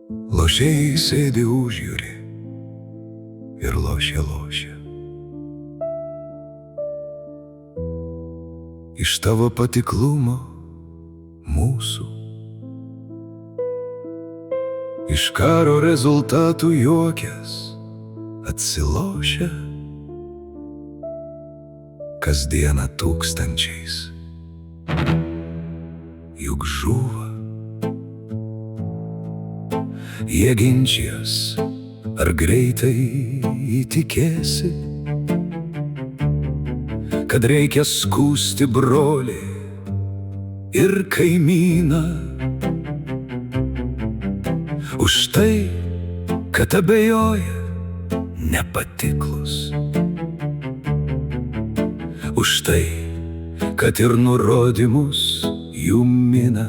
Lošėjai sėdi užjūri ir lošia. Iš tavo patiklumo mūsų, iš karo rezultatų juokės atsilošia, kasdieną tūkstančiais juk žūva. Jie ginčijas, ar greitai įtikėsi, kad reikia skųsti brolį ir kaimyną už tai, kad abejoja nepatiklus, už tai, kad ir nurodymus jų mina.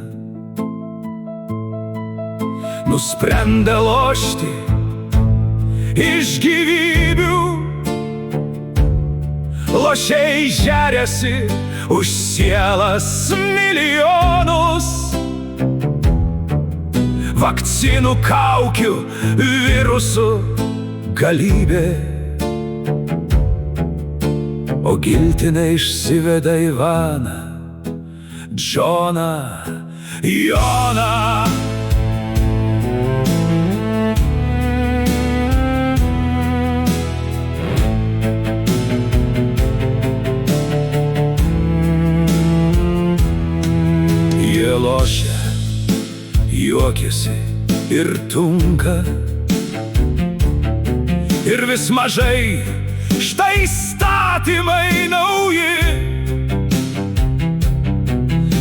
Nusprendę lošti iš gyvybių, lošėjai žeriasi už sielas milijonus. Vakcinų, kaukių, virusų galybė, o giltinė išsiveda Ivaną, Džoną, Joną. Jie lošia, juokiasi ir tunka, ir vis mažai, štai įstatymai nauji.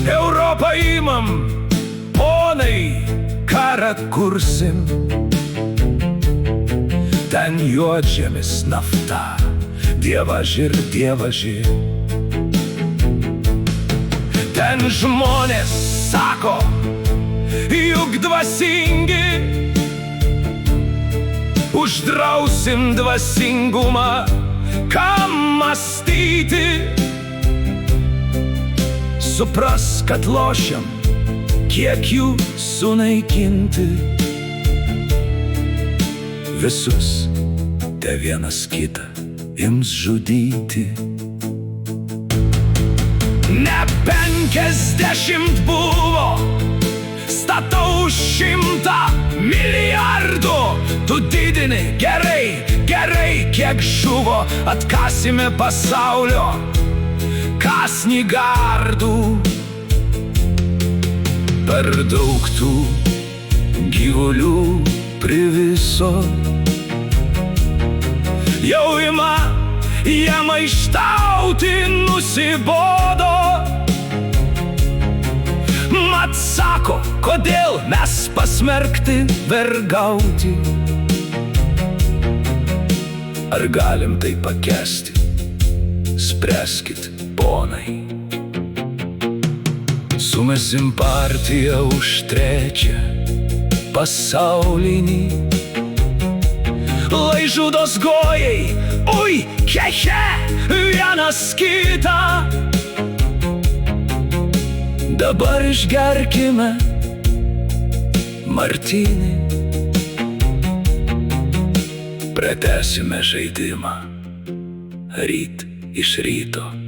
Europą imam, ponai, karą kursim, ten juodžemis nafta, dievaži ir dievaži. Ten žmonės sako, juk dvasingi, uždrausim dvasingumą, kam mąstyti. Supras, kad lošiam, kiek jų sunaikinti. Visus te vienas kitą ims žudyti. Ne 50 buvo, statau 100 milijardų. Tu didini, gerai, gerai, kiek žuvo, atkasime pasaulio kąsnį gardų. Per daug tų gyvulių priviso, jau ima jie maištauti nusibodo. Mat sako, kodėl mes pasmerkti vergauti? Ar galim tai pakęsti? Spręskit, ponai. Sumesim partiją už trečią pasaulinį. Lai žudos gojai, ui, keche, vienas kitą. Dabar išgerkime martinį, pratęsime žaidimą ryt iš ryto.